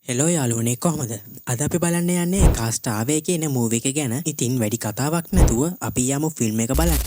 Hello යාළුවනේ කොහමද? අද අපි බලන්න යන්නේ කාස්ට් ආවේ කියන මූවි එක ගැන. ඉතින් වැඩි කතාවක් නැතුව අපි යමු ෆිල්ම් එක බලන්න.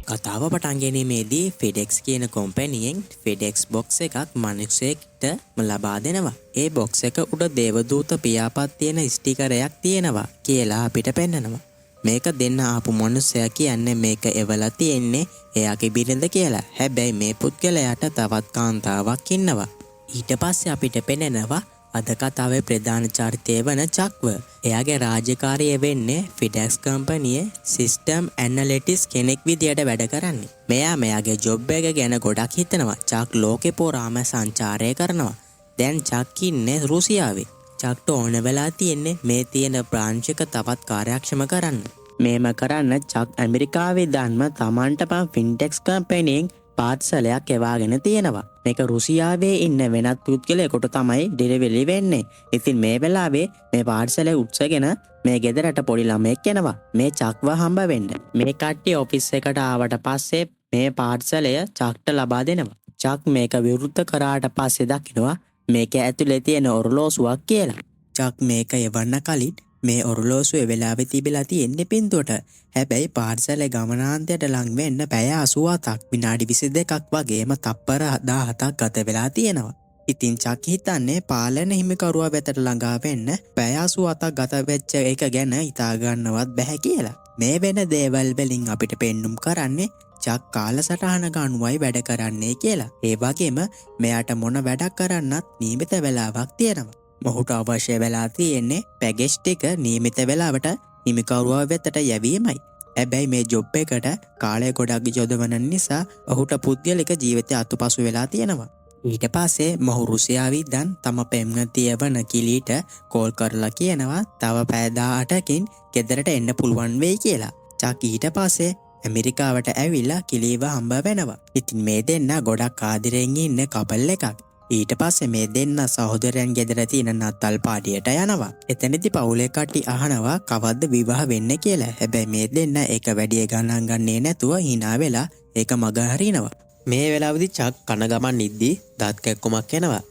කතාව පටන් ගැනීමේදී FedEx කියන කම්පැනියෙන් FedEx බොක්ස් එකක් මිනිස්සෙක්ට ලබා දෙනවා. ඒ බොක්ස් එක උඩ දේවදූත පියාපත් තියෙන ස්ටිකරයක් තියෙනවා කියලා අපිට පෙන්නනවා. මේක දෙන්න ආපු මිනිස්සයා කියන්නේ මේක එවලා තියෙන්නේ එයාගේ බිරිඳ කියලා. හැබැයි මේ පුද්ගලයාට තවත් කාන්තාවක් ඉන්නවා. ඊට පස්සේ අපිට පෙනෙනවා අද කතාවේ ප්‍රධාන චරිතය වන චක්ව. එයාගේ රාජකාරිය වෙන්නේ FedEx කම්පැනියේ සිස්ටම් ඇනලිටික්ස් කෙනෙක් විදියට වැඩ කරන්නේ. මෙයා මෙයාගේ ජොබ් එක ගැන ගොඩක් හිතනවා. චක් ලෝකේ පුරාම සංචාරය කරනවා. දැන් චක් ඉන්නේ රුසියාවේ. චක්ට ඕන වෙලා තියෙන්නේ මේ තියෙන බ්‍රාන්ච් එක තවත් කාර්යක්ෂම කරන්න. මේම කරන්න චක් ඇමරිකාවේ දාන්ම තමන්ට පන් ෆින්ටෙක්ස් කම්පැනියෙන් පාර්සලයක් එවාගෙන තියෙනවා. මේක රුසියාවේ ඉන්න වෙනත් පුද්ගලයෙකුට තමයි ඩෙලිවරි වෙන්නේ. ඉතින් මේ වෙලාවේ මේ පාර්සලය උත්සගෙන මේ ගෙදරට පොඩි ළමෙක් එනවා. මේ චක්ව හම්බ වෙන්න. මේ කට්ටිය ඔෆිස් එකට ආවට පස්සේ මේ පාර්සලය චක්ට ලබා දෙනවා. චක් මේක විවෘත කරාට පස්සේ දකිනවා මේක ඇතුලේ තියෙන ඔරලෝසුවක් කියලා. චක් මේක එවන්න කලින් මේ ඔරලෝසුවේ වෙලාවෙ තිබිලා තියෙන්නේ පින්තූරට. හැබැයි පාර්සලේ ගමනාන්තයට ලං වෙන්න පැය 87ක් විනාඩි 22ක් වගේම තප්පර 17ක් ගත වෙලා තියෙනවා. ඉතින් චක් හිතන්නේ පාලන හිමිකරුවා වෙතට ළඟා වෙන්න පැය 87ක් ගත වෙච්ච එක ගැන හිතා ගන්නවත් බැහැ කියලා. මේ වෙන දේවල් වලින් අපිට පෙන්눔 කරන්නේ චක් කාලසටහන ගනුවයි වැඩ කරන්නේ කියලා. ඒ වගේම මෙයාට මොන වැඩක් කරන්නත් නියමිත වෙලාවක් තියෙනවා. මොහුට අවශ්‍ය වෙලා තියෙන්නේ පැකේජ් ටික නියමිත වෙලාවට හිමිකරුවා වෙතට යැවීමයි. හැබැයි මේ ජොබ් එකට කාලය ගොඩක් යොදවන නිසා ඔහුට පුද්ගලික ජීවිතය අතුපසු වෙලා තියෙනවා. ඊට පස්සේ මොහු රුසියාවේ දැන් තම පෙම්වතිය වන කිලීට කෝල් කරලා කියනවා තව පැය 18කින් ගෙදරට එන්න පුළුවන් වෙයි කියලා. චක් ඊට පස්සේ ඇමරිකාවට ඇවිල්ලා කිලීව හම්බ වෙනවා. ඉතින් මේ දෙන්න ගොඩක් ආදරෙන් ඉන්න කපල් එකක්. ඊට පස්සේ මේ දෙන්න සහෝදරයන් ගෙදර තියෙන නත්තල් පාටියට යනවා. එතනදි පවුලේ කට්ටිය අහනවා කවද්ද විවාහ වෙන්නේ කියලා. හැබැයි මේ දෙන්න ඒක වැඩි ගණන් ගන්නේ නැතුව hina වෙලා ඒක මග හරිනවා. මේ වෙලාවේදී චක් කන ගමන් ඉද්දී දත් කැක්කමක් එනවා.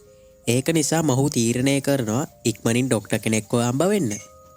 ඒක නිසා මොහු තීරණය කරනවා ඉක්මනින් ડોක්ටර් කෙනෙක්ව හම්බ වෙන්න.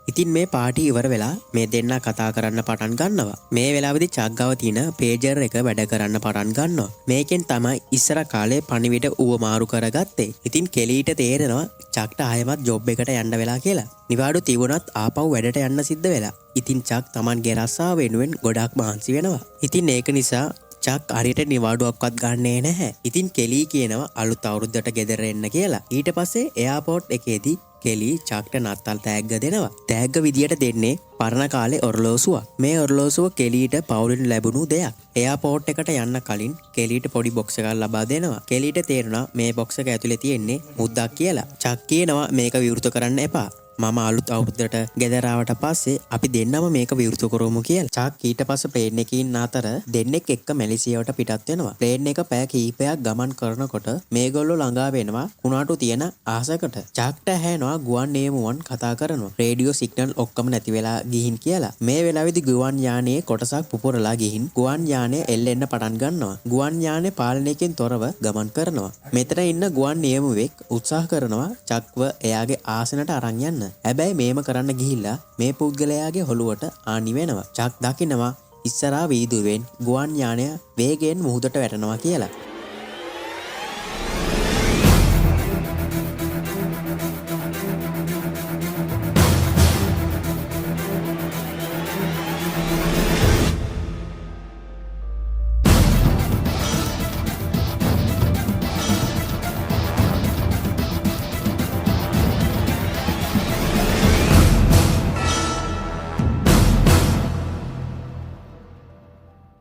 ඉතින් මේ පාටි ඉවර වෙලා මේ දෙන්න කතා කරන්න පටන් ගන්නවා. මේ වෙලාවේදී චක් ගාව තියෙන පේජර් එක වැඩ කරන්න පටන් ගන්නවා. මේකෙන් තමයි ඉස්සර කාලේ පණිවිඩ ඌව මාරු කරගත්තේ. ඉතින් කෙලීට තේරෙනවා චක්ට ආයෙමත් ජොබ් එකට යන්න වෙලා කියලා. නිවාඩු තිබුණත් ආපහු වැඩට යන්න සිද්ධ වෙලා. ඉතින් චක් Tamanගේ රස්සාව වෙනුවෙන් ගොඩක් මහන්සි වෙනවා. ඉතින් ඒක නිසා චක් හරියට නිවාඩුවක්වත් ගන්නේ නැහැ. ඉතින් කෙලී කියනවා අලුත් අවුරුද්දට ගෙදර එන්න කියලා. ඊට පස්සේ එයාපෝට් එකේදී කෙලී චක්ට නත්තල් තෑග්ග දෙනවා. තෑග්ග විදියට දෙන්නේ පරණ කාලේ ඔරලෝසුව. මේ ඔරලෝසුව කෙලීට පවුලින් ලැබුණු දෙයක්. එයාපෝට් එකට යන්න කලින් කෙලීට පොඩි බොක්ස් එකක් ලබා දෙනවා. කෙලීට තේරුණා මේ බොක්ස් එක ඇතුලේ තියෙන්නේ මුද්දක් කියලා. චක් කියනවා මේක විවෘත කරන්න එපා. මම අලුත් අවුරුද්දට ගෙදර ආවට පස්සේ අපි දෙන්නම මේක විවෘත කරමු කියලා. චක් ඊට පස්සේ ප්ලේන් එකේ ඉන්න අතර දෙන්නෙක් එක්ක මැලිසියාවට පිටත් වෙනවා. ප්ලේන් එක පැය කිහිපයක් ගමන් කරනකොට මේගොල්ලෝ ළඟා වෙනවා කුණාටු තියෙන අහසකට. චක්ට ඇහෙනවා ගුවන් නියමුවන් කතා කරනවා. රේඩියෝ සිග්නල් ඔක්කොම නැති වෙලා ගිහින් කියලා. මේ වෙලාවේදී ගුවන් යානයේ කොටසක් පුපුරලා ගිහින් ගුවන් යානය එල්ලෙන්න පටන් ගන්නවා. ගුවන් යානය පාලනයකින් තොරව ගමන් කරනවා. මෙතන ඉන්න ගුවන් නියමුවෙක් උත්සාහ කරනවා චක්ව එයාගේ ආසනට අරන් යන්න. හැබැයි මේම කරන්න ගිහිල්ලා මේ පුද්ගලයාගේ හොළුවට ආනි වෙනවා. චක් දකිනවා ඉස්සරහා වීදුවෙන් ගුවන් යානය වේගයෙන් මුහුදට වැටෙනවා කියලා.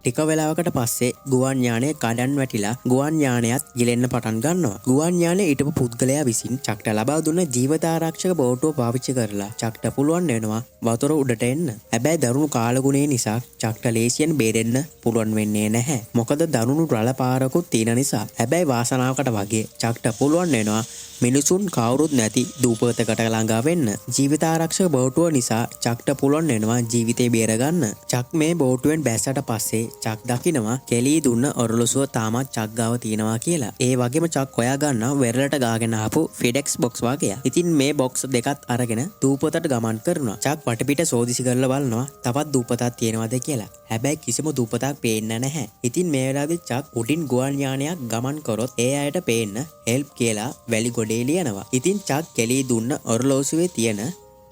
ටික වෙලාවකට පස්සේ ගුවන් යානය කඩන් වැටිලා ගුවන් යානයත් ගිලෙන්න පටන් ගන්නවා. ගුවන් යානයේ හිටපු පුද්ගලයා විසින් චක්ට ලබා දුන්න ජීවිත ආරක්ෂක බෝටුව පාවිච්චි කරලා චක්ට පුළුවන් වෙනවා වතුර උඩට එන්න. හැබැයි දරුණු කාලගුණය නිසා චක්ට ලේසියෙන් බේරෙන්න පුළුවන් වෙන්නේ නැහැ. මොකද දරුණු රළ පාරකුත් තියෙන නිසා. හැබැයි වාසනාවකට වගේ චක්ට පුළුවන් වෙනවා මිනිසුන් කවුරුත් නැති දූපතකට ළඟා වෙන්න. ජීවිත ආරක්ෂක බෝටුව නිසා චක්ට පුළුවන් වෙනවා ජීවිතේ බේරගන්න. චක් මේ බෝටුවෙන් බැස්සට පස්සේ චක් දකිනවා කෙලී දුන්න ඔරලොසුව තාමත් චක් ගාව තියෙනවා කියලා. ඒ වගේම චක් හොයා ගන්නවා වෙරළට ගාගෙන ආපු FedEx box වගේක්. ඉතින් මේ box දෙකත් අරගෙන දූපතට ගමන් කරනවා. චක් වටපිට සෝදිසි කරලා බලනවා තවත් දූපතක් තියෙනවද කියලා. හැබැයි කිසිම දූපතක් පේන්නේ නැහැ. ඉතින් මේ වෙලාවේ චක් උඩින් ගුවන් යානයක් ගමන් කරොත් ඒ අයට පේන්න help කියලා වැලි ගොඩේ ලියනවා. ඉතින් චක් කෙලී දුන්න ඔරලොසුවේ තියෙන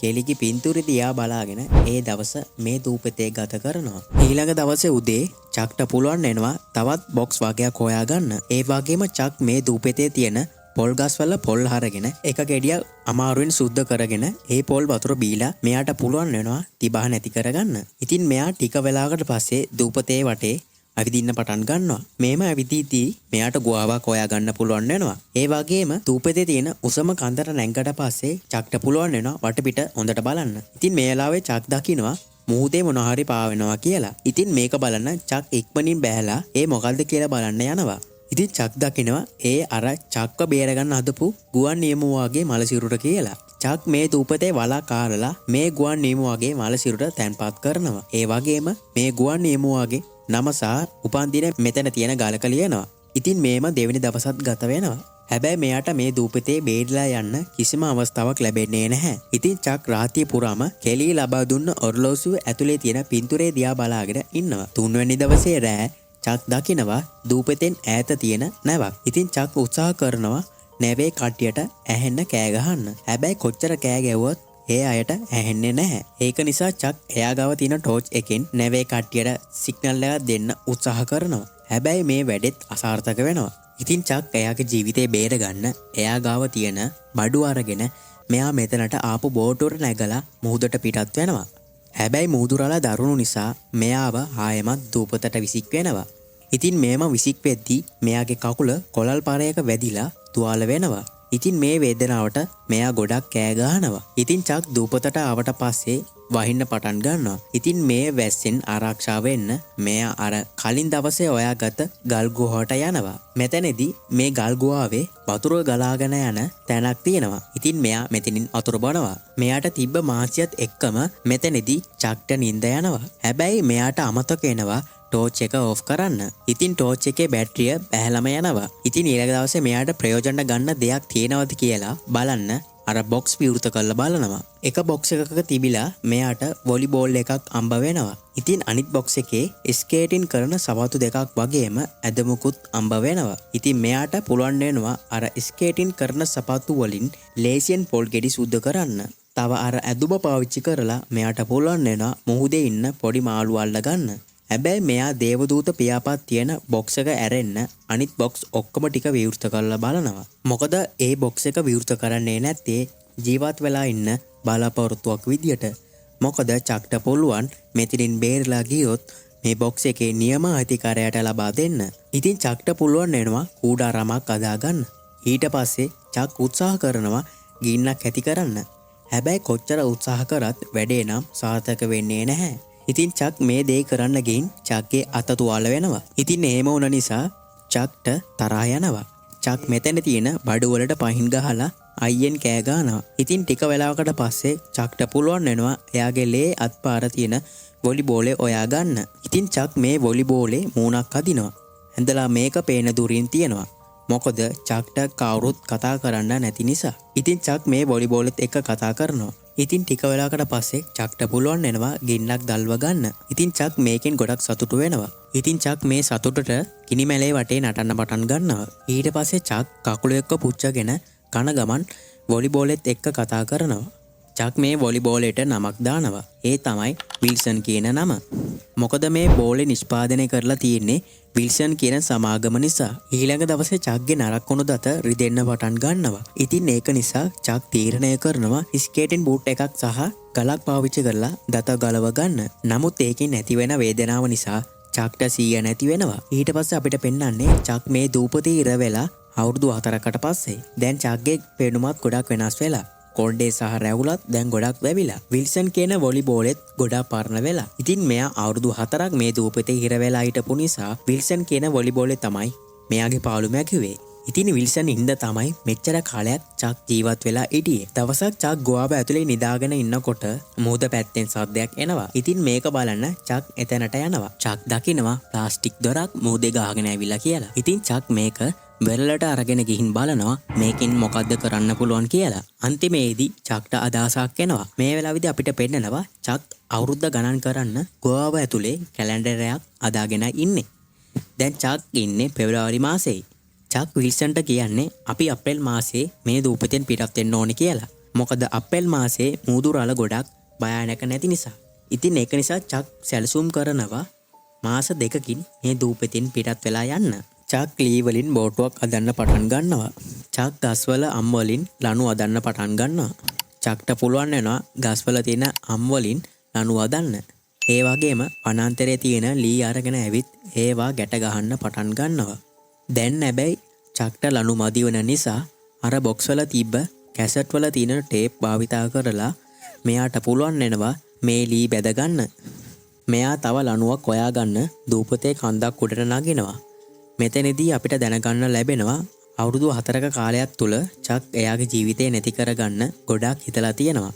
කෙලිගේ පින්තූරය දිහා බලාගෙන ඒ දවස මේ දූපතේ ගත කරනවා. ඊළඟ දවසේ උදේ චක්ට පුළුවන් වෙනවා තවත් බොක්ස් වගේක් හොයාගන්න. ඒ වගේම චක් මේ දූපතේ තියෙන පොල් ගස්වල පොල් අරගෙන එක ගෙඩියක් අමාරුවෙන් සුද්ධ කරගෙන ඒ පොල් වතුර බීලා මෙයාට පුළුවන් වෙනවා තිබහ නැති කරගන්න. ඉතින් මෙයා ටික වෙලාවකට පස්සේ දූපතේ වටේ ඇවිදින්න පටන් ගන්නවා. මේම ඇවිදීදී මෙයාට ගුවාවක් හොයාගන්න පුළුවන් වෙනවා. ඒ වගේම දූපතේ තියෙන උසම කන්දට නැංගට පස්සේ චක්ට පුළුවන් වෙනවා වටපිට හොඳට බලන්න. ඉතින් මේ වෙලාවේ චක් දකිනවා මුහුදේ මොන හරි පාවෙනවා කියලා. ඉතින් මේක බලන්න චක් ඉක්මනින් බැහැලා ඒ මොකල්ද කියලා බලන්න යනවා. ඉතින් චක් දකිනවා ඒ අර චක්ව බේරගන්න හදපු ගුවන් නියමුවාගේ මලසිරුර කියලා. චක් මේ දූපතේ වලා කාරලා මේ ගුවන් නියමුවාගේ මලසිරුර තැන්පත් කරනවා. ඒ වගේම මේ ගුවන් නියමුවාගේ නම සහ උපන්දින මෙතන තියෙන ගලක ලියනවා. ඉතින් මේම දෙවෙනි දවසත් ගත වෙනවා. හැබැයි මෙයාට මේ දූපතේ බේරිලා යන්න කිසිම අවස්ථාවක් ලැබෙන්නේ නැහැ. ඉතින් චක් රාත්‍රිය පුරාම කෙලී ලබා දුන්න ඔරලොසුව ඇතුලේ තියෙන පින්තූරේ දිහා බලාගෙන ඉන්නවා. තුන්වෙනි දවසේ රෑ චක් දකිනවා දූපතෙන් ඈත තියෙන නැවක්. ඉතින් චක් උත්සාහ කරනවා නැවේ කට්ටියට ඇහෙන්න කෑ ගහන්න. හැබැයි කොච්චර කෑ ගැව්වත් ඒ අයට ඇහෙන්නේ නැහැ. ඒක නිසා චක් එයා ගාව තියෙන ටෝච් එකෙන් නැවේ කට්ටියට සිග්නල් එකක් දෙන්න උත්සාහ කරනවා. හැබැයි මේ වැඩෙත් අසාර්ථක වෙනවා. ඉතින් චක් එයාගේ ජීවිතේ බේරගන්න එයා ගාව තියෙන බඩු අරගෙන මෙයා මෙතනට ආපු බෝටුවට නැගලා මුහුදට පිටත් වෙනවා. හැබැයි මුහුදුරලා දරුණු නිසා මෙයාව ආයෙමත් දූපතට විසික් වෙනවා. ඉතින් මේම විසික් වෙද්දී මෙයාගේ කකුල කොළල් පාරයක වැදිලා තුවාල වෙනවා. ඉතින් මේ වේදනාවට මෙයා ගොඩක් කෑ ගහනවා. ඉතින් චක් දූපතට ආවට පස්සේ වහින්න පටන් ගන්නවා. ඉතින් මේ වැස්සෙන් ආරක්ෂා වෙන්න මෙයා අර කලින් දවසේ හොයාගත ගල් ගුහාවට යනවා. මෙතනදී මේ ගල් ගුහාවේ වතුර ගලාගෙන යන තැනක් තියෙනවා. ඉතින් මෙයා මෙතනින් වතුර බොනවා. මෙයාට තිබ්බ මාසියත් එක්කම මෙතනදී චක්ට නිින්ද යනවා. හැබැයි මෙයාට අමතක වෙනවා ටෝච් එක ඕෆ් කරන්න. ඉතින් ටෝච් එකේ බැටරිය බැහැලම යනවා. ඉතින් ඊළඟ දවසේ මෙයාට ප්‍රයෝජන ගන්න දෙයක් තියෙනවද කියලා බලන්න අර බොක්ස් විවෘත කරලා බලනවා. එක බොක්ස් එකක තිබිලා මෙයාට වොලිබෝල් එකක් අම්බ වෙනවා. ඉතින් අනිත් බොක්ස් එකේ ස්කේටින් කරන සවතු දෙකක් වගේම ඇදමුකුත් අම්බ වෙනවා. ඉතින් මෙයාට පුළුවන් වෙනවා අර ස්කේටින් කරන සපත්තු වලින් ලේසියෙන් පොල් ගෙඩි සුද්ධ කරන්න. තව අර ඇදුම පාවිච්චි කරලා මෙයාට පුළුවන් වෙනවා මුහුදේ ඉන්න පොඩි මාළු අල්ල ගන්න. හැබැයි මෙයා දේවදූත පියාපත් තියෙන බොක්ස් එක ඇරෙන්න අනිත් බොක්ස් ඔක්කොම ටික විවෘත කරලා බලනවා. මොකද ඒ බොක්ස් එක විවෘත කරන්නේ නැත්තේ ජීවත් වෙලා ඉන්න බලාපොරොත්තුවක් විදියට. මොකද චක්ට පුළුවන් මෙතනින් බේරලා ගියොත් මේ බොක්ස් එකේ නියම අධිකාරයට ලබා දෙන්න. ඉතින් චක්ට පුළුවන් වෙනවා කූඩාරමක් හදාගන්න. ඊට පස්සේ චක් උත්සාහ කරනවා ගින්නක් ඇති කරන්න. හැබැයි කොච්චර උත්සාහ කරත් වැඩේ නම් සාර්ථක වෙන්නේ නැහැ. ඉතින් චක් මේ දේ කරන්න ගින් චක්ගේ අත තුවාල වෙනවා. ඉතින් එහෙම වුණ නිසා චක්ට තරහා යනවා. චක් මෙතන තියෙන බඩු වලට පහින් ගහලා අයියෙන් කෑ ගහනවා. ඉතින් ටික වෙලාවකට පස්සේ චක්ට පුළුවන් වෙනවා එයාගේ ලේ අත්පාර තියෙන වොලිබෝලේ ඔයා ගන්න. ඉතින් චක් මේ වොලිබෝලේ මූණක් අදිනවා. ඇඳලා මේක පේන දුරින් තියනවා. මොකද චක්ට කවුරුත් කතා කරන්න නැති නිසා. ඉතින් චක් මේ වොලිබෝලෙත් එක්ක කතා කරනවා. ඉතින් ටික වෙලාවකට පස්සේ චක්ට පුළුවන් වෙනවා ගින්නක් දල්ව ගන්න. ඉතින් චක් මේකෙන් ගොඩක් සතුටු වෙනවා. ඉතින් චක් මේ සතුටට කිනිමැලේ වටේ නටන්න පටන් ගන්නවා. ඊට පස්සේ චක් කකුල එක්ක පුච්චගෙන කන ගමන් වොලිබෝලෙත් එක්ක කතා කරනවා. චක් මේ වොලිබෝලෙට නමක් දානවා. ඒ තමයි විල්සන් කියන නම. මොකද මේ බෝලේ නිෂ්පාදනය කරලා තියෙන්නේ විල්සන් කියන සමාගම නිසා. ඊළඟ දවසේ චක්ගේ නරක් වුණු දත රිදෙන්න පටන් ගන්නවා. ඉතින් ඒක නිසා චක් තීරණය කරනවා ස්කේටින් බූට් එකක් සහ ගලක් පාවිච්චි කරලා දත ගලව ගන්න. නමුත් ඒකෙන් නැති වෙන වේදනාව නිසා චක්ට සිහිය නැති වෙනවා. ඊට පස්සේ අපිට පෙන්වන්නේ චක් මේ දූපතේ ඉර වෙලා අවුරුදු 4කට පස්සේ. දැන් චක්ගේ පෙනුමත් ගොඩක් වෙනස් වෙලා. කොණ්ඩේ සහ රැවුලත් දැන් ගොඩක් වැවිලා. විල්සන් කියන වොලිබෝලෙත් ගොඩක් පරණ වෙලා. ඉතින් මෙයා අවුරුදු 4ක් මේ දූපතේ හිර වෙලා හිටපු නිසා විල්සන් කියන වොලිබෝලේ තමයි මෙයාගේ පාළුම ඇකිවේ. ඉතින් විල්සන් ඉඳ තමයි මෙච්චර කාලයක් චක් ජීවත් වෙලා හිටියේ. දවසක් චක් ගුහාව ඇතුලේ නිදාගෙන ඉන්නකොට මූද පැත්තෙන් සද්දයක් එනවා. ඉතින් මේක බලන්න චක් එතනට යනවා. චක් දකිනවා ප්ලාස්ටික් දොරක් මූදේ ගහගෙන ඇවිල්ලා කියලා. ඉතින් චක් මේක වෙරළට අරගෙන ගිහින් බලනවා මේකෙන් මොකද්ද කරන්න පුළුවන් කියලා. අන්තිමේදී චක්ට අදහසක් එනවා. මේ වෙලාවේදී අපිට පෙන්නනවා චක් අවුරුද්ද ගණන් කරන්න ගුහාව ඇතුලේ කැලෙන්ඩරයක් අදාගෙන ඉන්නේ. දැන් චක් ඉන්නේ පෙබරවාරි මාසෙයි. චක් විල්සන්ට කියන්නේ අපි අප්‍රේල් මාසේ මේ දූපතෙන් පිටත් වෙන්න ඕනේ කියලා. මොකද අප්‍රේල් මාසේ මූදු රළ ගොඩක් භයානක නැති නිසා. ඉතින් ඒක නිසා චක් සැලසුම් කරනවා මාස 2කින් මේ දූපතෙන් පිටත් වෙලා යන්න. චක් ලී වලින් බෝටුවක් අදන්න පටන් ගන්නවා. චක් ගස්වල අම් වලින් ලණු අදන්න පටන් ගන්නවා. චක්ට පුළුවන් වෙනවා ගස්වල තියෙන අම් වලින් ලණු අදන්න. ඒ වගේම වනාන්තරයේ තියෙන ලී අරගෙන ඇවිත් ඒවා ගැට ගහන්න පටන් ගන්නවා. දැන් හැබැයි චක්ට ලණු මදි වෙන නිසා අර බොක්ස් වල තිබ්බ කැසට් වල තියෙන ටේප් භාවිතා කරලා මෙයාට පුළුවන් වෙනවා මේ ලී බැද ගන්න. මෙයා තව ලණුවක් හොයාගන්න දූපතේ කන්දක් උඩට නගිනවා. මෙතනදී අපිට දැනගන්න ලැබෙනවා අවුරුදු 4ක කාලයක් තුල චක් එයාගේ ජීවිතේ නැති කරගන්න ගොඩක් හිතලා තියෙනවා.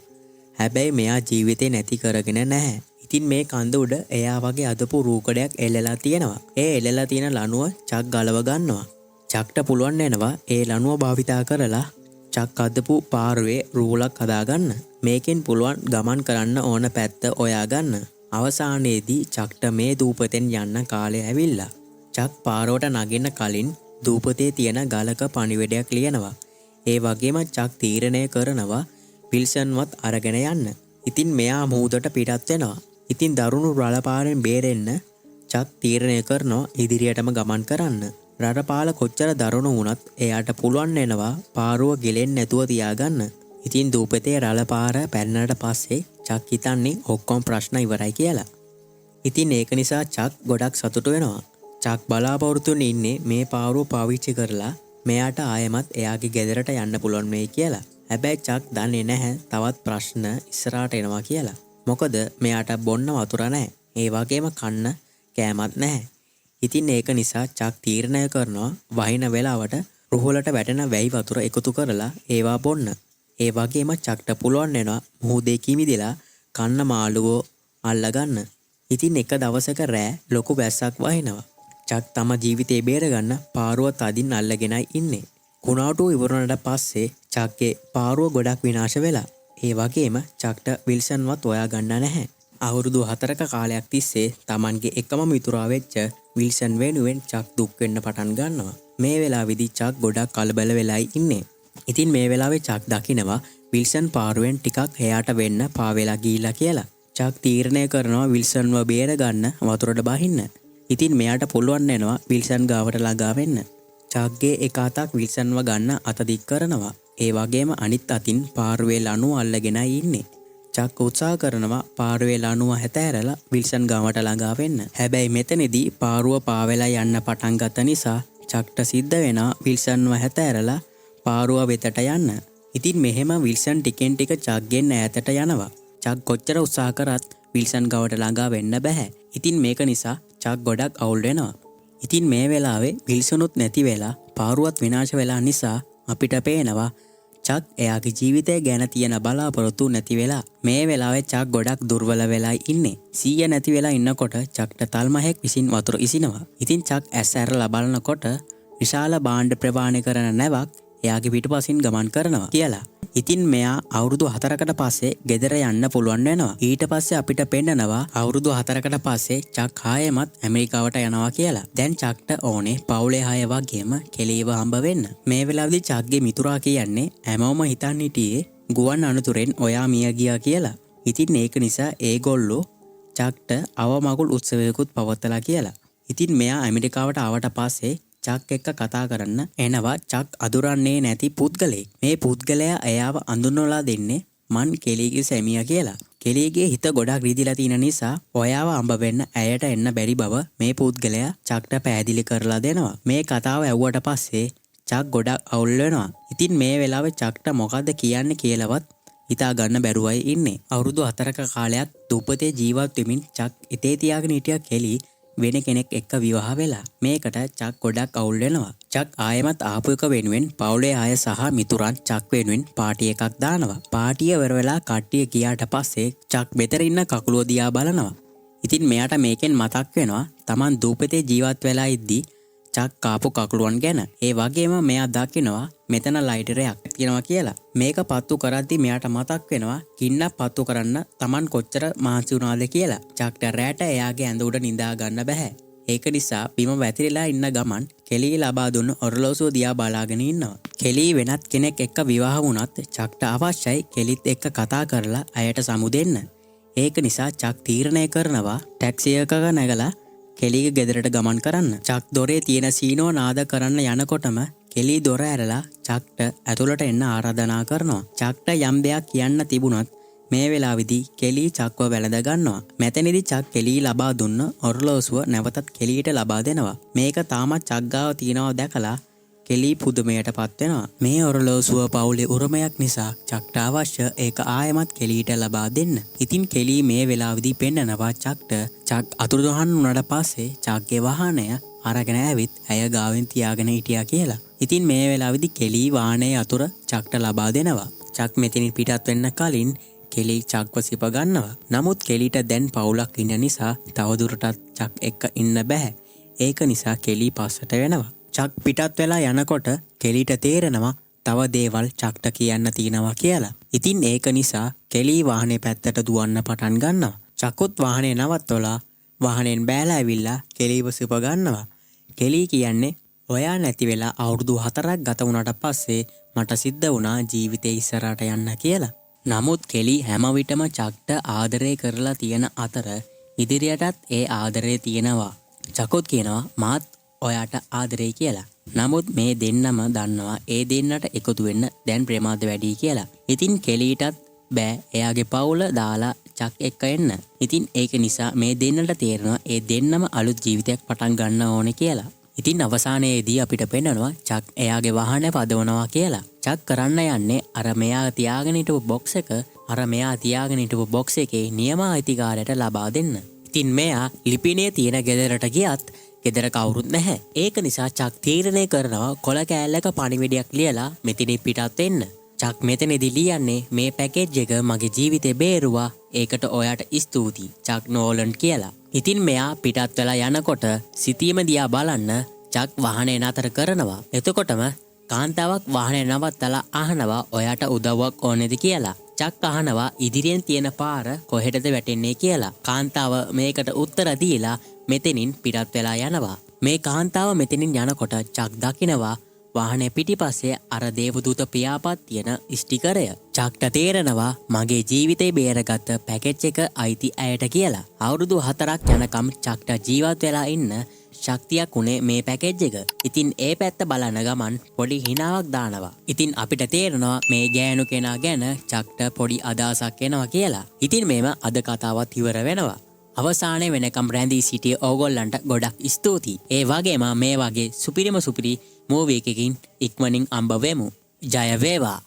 හැබැයි මෙයා ජීවිතේ නැති කරගෙන නැහැ. ඉතින් මේ කන්ද උඩ එයා වගේ අදපු රූකඩයක් එල්ලලා තියෙනවා. ඒ එල්ලලා තියෙන ලණුව චක් ගලව ගන්නවා. චක්ට පුළුවන් වෙනවා ඒ ලණුව භාවිතා කරලා චක් අදපු පාරුවේ රූලක් හදාගන්න. මේකෙන් පුළුවන් ගමන් කරන්න ඕන පැත්ත හොයාගන්න. අවසානයේදී චක්ට මේ දූපතෙන් යන්න කාලය ඇවිල්ලා. චක් පාරවට නගින්න කලින් දූපතේ තියෙන ගලක පණිවිඩයක් ලියනවා. ඒ වගේම චක් තීරණය කරනවා විල්සන්වත් අරගෙන යන්න. ඉතින් මෙයා මූදට පිටත් වෙනවා. ඉතින් දරුණු රළපාරෙන් බේරෙන්න චක් තීරණය කරනවා ඉදිරියටම ගමන් කරන්න. රළපාල කොච්චර දරුණු වුණත් එයාට පුළුවන් වෙනවා පාරුව ගෙලෙන්නේ නැතුව තියාගන්න. ඉතින් දූපතේ රළපාර පැන්නට පස්සේ චක් හිතන්නේ ඔක්කොම ප්‍රශ්න ඉවරයි කියලා. ඉතින් ඒක නිසා චක් ගොඩක් සතුටු වෙනවා. චක් බලාපොරොත්තු ඉන්නේ මේ පාරුව පාවිච්චි කරලා මෙයාට ආයෙමත් එයාගේ ගෙදරට යන්න පුළුවන් වෙයි කියලා. හැබැයි චක් දන්නේ නැහැ තවත් ප්‍රශ්න ඉස්සරහට එනවා කියලා. මොකද මෙයාට බොන්න වතුර නැහැ. ඒ වගේම කන්න කෑමක් නැහැ. ඉතින් ඒක නිසා චක් තීරණය කරනවා වහින වෙලාවට රුහලට වැටෙන වැයි වතුර එකතු කරලා ඒවා බොන්න. ඒ වගේම චක්ට පුළුවන් වෙනවා මුහුදේ කිමිදෙලා කන්න මාළුවෝ අල්ලගන්න. ඉතින් එක දවසක රෑ ලොකු වැස්සක් වහිනවා. චක් තම ජීවිතේ බේරගන්න පාරුව තදින් අල්ලගෙනයි ඉන්නේ. කුණාටුව ඉවරනට පස්සේ චක්ගේ පාරුව ගොඩක් විනාශ වෙලා. ඒ වගේම චක්ට විල්සන්වත් හොයාගන්න නැහැ. අවුරුදු 4ක කාලයක් තිස්සේ Tamanගේ එකම මිතුරා වෙච්ච විල්සන් වෙනුවෙන් චක් දුක් වෙන්න පටන් ගන්නවා. මේ වෙලාවේදී චක් ගොඩක් කලබල වෙලායි ඉන්නේ. ඉතින් මේ වෙලාවේ චක් දකිනවා විල්සන් පාරුවෙන් ටිකක් එයාට වෙන්න පාවෙලා ගිහිලා කියලා. චක් තීරණය කරනවා විල්සන්ව බේර ගන්න වතුරට බහින්න. ඉතින් මෙයාට පුළුවන් වෙනවා විල්සන් ගාවට ළඟා වෙන්න. චක්ගේ එක අතක් විල්සන්ව ගන්න අත දික් කරනවා. ඒ වගේම අනිත් අතින් පාරුවේ ලණුව අල්ලගෙනයි ඉන්නේ. චක් උත්සාහ කරනවා පාරුවේ ලණුව හැතෑරලා විල්සන් ගාවට ළඟා වෙන්න. හැබැයි මෙතනදී පාරුව පාවෙලා යන්න පටන් ගත්ත නිසා චක්ට සිද්ධ වෙනවා විල්සන්ව හැතෑරලා පාරුව වෙතට යන්න. ඉතින් මෙහෙම විල්සන් ටිකෙන් ටික චක්ගෙන් ඈතට යනවා. චක් කොච්චර උත්සාහ කරත් විල්සන් ගාවට ළඟා වෙන්න බෑ. ඉතින් මේක නිසා චක් ගොඩක් අවුල් වෙනවා. ඉතින් මේ වෙලාවේ විල්සනුත් නැති වෙලා පාරුවත් විනාශ වෙලා නිසා අපිට පේනවා චක් එයාගේ ජීවිතය ගැන තියෙන බලාපොරොත්තු නැති වෙලා. මේ වෙලාවේ චක් ගොඩක් දුර්වල වෙලා ඉන්නේ. සීය නැති වෙලා ඉන්නකොට චක්ට තල්මහෙක් විසින් වතුර ඉසිනවා. ඉතින් චක් ඇස් ඇරලා බලනකොට විශාල භාණ්ඩ ප්‍රවාහණය කරන නැවක් එයාගේ පිටුපසින් ගමන් කරනවා කියලා. ඉතින් මෙයා අවුරුදු 4කට පස්සේ ගෙදර යන්න පුළුවන් වෙනවා. ඊට පස්සේ අපිට පෙන්නනවා අවුරුදු 4කට පස්සේ චක් ආයෙමත් ඇමරිකාවට යනවා කියලා. දැන් චක්ට ඕනේ පවුලේ අය වගේම කෙලීව හම්බ වෙන්න. මේ වෙලාවේදී චක්ගේ මිතුරා කියන්නේ හැමෝම හිතන් හිටියේ ගුවන් අනතුරෙන් ඔයා මිය ගියා කියලා. ඉතින් ඒක නිසා ඒගොල්ලෝ චක්ට අවමගුල් උත්සවයකුත් පවත්වලා කියලා. ඉතින් මෙයා ඇමරිකාවට ආවට පස්සේ චක් එක්ක කතා කරන්න එනවා චක් අඳුරන්නේ නැති පුද්ගලෙක්. මේ පුද්ගලයා එයාව අඳුන්වලා දෙන්නේ මන් කෙලීගේ සැමියා කියලා. කෙලීගේ හිත ගොඩක් රිදිලා තියෙන නිසා ඔයාව අඹ වෙන්න ඇයට එන්න බැරි බව මේ පුද්ගලයා චක්ට පැහැදිලි කරලා දෙනවා. මේ කතාව ඇහුවට පස්සේ චක් ගොඩක් අවුල් වෙනවා. ඉතින් මේ වෙලාවේ චක්ට මොකද්ද කියන්නේ කියලාවත් හිතා ගන්න බැරුවයි ඉන්නේ. අවුරුදු 4ක කාලයක් දුපතේ ජීවත් වෙමින් චක් ඉතේ තියාගෙන හිටිය කෙලී වෙන කෙනෙක් එක්ක විවාහ වෙලා. මේකට චක් ගොඩක් අවුල් වෙනවා. චක් ආයෙමත් ආපු එක වෙනුවෙන් පවුලේ අය සහ මිතුරන් චක් වෙනුවෙන් පාටි එකක් දානවා. පාටිය ඉවර වෙලා කට්ටිය ගියාට පස්සේ චක් මෙතන ඉන්න කකුලුව දිහා බලනවා. ඉතින් මෙයාට මේකෙන් මතක් වෙනවා Taman දූපතේ ජීවත් වෙලා ඉද්දි චක් කාපු කකුලුවන් ගැන. ඒ වගේම මෙයා දකිනවා මෙතන ලයිටරයක් තියෙනවා කියලා. මේක පත්තු කරද්දි මෙයාට මතක් වෙනවා ගින්නක් පත්තු කරන්න Taman කොච්චර මහන්සි වුණාද කියලා. චක්ට රැට එයාගේ ඇඳ උඩ නිදා ගන්න බෑ. ඒක නිසා බිම වැතිරිලා ඉන්න ගමන් කෙලී ලබා දුන්න ඔරලෝසුව දිහා බලාගෙන ඉන්නවා. කෙලී වෙනත් කෙනෙක් එක්ක විවාහ වුණත් චක්ට අවශ්‍යයි කෙලිත් එක්ක කතා කරලා අයට සමු දෙන්න. ඒක නිසා චක් තීරණය කරනවා ටැක්සි එකක නැගලා කෙලීගේ ගෙදරට ගමන් කරන්න. චක් දොරේ තියෙන සීනෝ නාද කරන්න යනකොටම කෙලී දොර ඇරලා චක්ට ඇතුළට එන්න ආරාධනා කරනවා. චක්ට යම් දෙයක් කියන්න තිබුණත් මේ වෙලාවේදී කෙලී චක්ව වැළඳ ගන්නවා. මෙතනදී චක් කෙලී ලබා දුන්න ඔරලෝසුව නැවතත් කෙලීට ලබා දෙනවා. මේක තාමත් චක් ගාව තියනවා දැකලා කෙලී පුදුමයටපත් වෙනවා. මේ ඔරලෝසුව පවුලේ උරුමයක් නිසා චක්ට අවශ්‍ය ඒක ආයෙමත් කෙලීට ලබා දෙන්න. ඉතින් කෙලී මේ වෙලාවේදී පෙන්නනවා චක්ට චක් අතුරුදහන් වුණාට පස්සේ චක්ගේ වාහනය අරගෙන ඇවිත් ඇය ගාවෙන් තියාගෙන හිටියා කියලා. ඉතින් මේ වෙලාවේදී කෙලී වාහනේ අතුර චක්ට ලබා දෙනවා. චක් මෙතනින් පිටත් වෙන්න කලින් කෙලී චක්ව සිප ගන්නවා. නමුත් කෙලීට දැන් පවුලක් ඉන්න නිසා තවදුරටත් චක් එක්ක ඉන්න බෑ. ඒක නිසා කෙලී පස්සට වෙනවා. චක් පිටත් වෙලා යනකොට කෙලීට තේරෙනවා තව දේවල් චක්ට කියන්න තියෙනවා කියලා. ඉතින් ඒක නිසා කෙලී වාහනේ පැත්තට දුවන්න පටන් ගන්නවා. චකුත් වාහනේ නවත්තලා වාහනෙන් බෑලා ඇවිල්ලා කෙලීව සිප ගන්නවා. කෙලී කියන්නේ ඔයා නැති වෙලා අවුරුදු 4ක් ගත වුණාට පස්සේ මට සිද්ධ වුණා ජීවිතේ ඉස්සරහට යන්න කියලා. නමුත් කෙලී හැම විටම චක්ට ආදරය කරලා තියෙන අතර ඉදිරියටත් ඒ ආදරය තියෙනවා. චකුත් කියනවා මාත් ඔයාට ආදරේ කියලා. නමුත් මේ දෙන්නම දන්නවා ඒ දෙන්නට එකතු වෙන්න දැන් ප්‍රමාද වැඩි කියලා. ඉතින් කෙලීටත් බෑ එයාගේ පවුල දාලා චක් එක්ක එන්න. ඉතින් ඒක නිසා මේ දෙන්නට තේරෙනවා ඒ දෙන්නම අලුත් ජීවිතයක් පටන් ගන්න ඕනේ කියලා. ඉතින් අවසානයේදී අපිට පෙන්නනවා චක් එයාගේ වාහනේ පදවනවා කියලා. චක් කරන්න යන්නේ අර මෙයා තියාගෙන හිටපු බොක්ස් එකේ නියම අයිතිකාරයට ලබා දෙන්න. ඉතින් මෙයා ලිපිනේ තියෙන ගෙදරට ගියත් ගෙදර කවුරුත් නැහැ. ඒක නිසා චක් තීරණය කරනවා කොළ කෑල්ලක පණිවිඩයක් ලියලා මෙතනින් පිටත් වෙන්න. චක් මෙතනදී ලියන්නේ මේ පැකේජ් එක මගේ ජීවිතේ බේරුවා. ඒකට ඔයාට ස්තුතියි චක් නෝලන් කියලා. ඉතින් මෙයා පිටත් වෙලා යනකොට සිතීම දිහා බලන්න චක් වාහනේ නතර කරනවා. එතකොටම කාන්තාවක් වාහනේ නවත්තලා අහනවා ඔයාට උදව්වක් ඕනේද කියලා. චක් අහනවා ඉදිරියෙන් තියෙන පාර කොහෙටද වැටෙන්නේ කියලා. කාන්තාව මේකට උත්තර දීලා මෙතනින් පිටත් වෙලා යනවා. මේ කාන්තාව මෙතනින් යනකොට චක් දකිනවා වාහනේ පිටිපස්සේ අර දේවදූත පියාපත් තියෙන ස්ටිකරය. චක්ට තේරෙනවා මගේ ජීවිතේ බේරගත්ත පැකේජ් එක අයිති ඇයට කියලා. අවුරුදු 4ක් යනකම් චක්ට ජීවත් වෙලා ඉන්න ශක්තියක් උනේ මේ පැකේජ් එක. ඉතින් ඒ පැත්ත බලන ගමන් පොඩි හිනාවක් දානවා. ඉතින් අපිට තේරෙනවා මේ ගෑනු කෙනා ගැන චක්ට පොඩි අදහසක් එනවා කියලා. ඉතින් මේම අද කතාවත් ඉවර වෙනවා. අවසානයේ වෙනකම් රැඳී සිටිය ඕගොල්ලන්ට ගොඩක් ස්තුතියි. ඒ වගේම මේ වගේ සුපිරිම සුපිරි මූවි එකකින් ඉක්මනින් අම්බ වෙමු. ජය වේවා.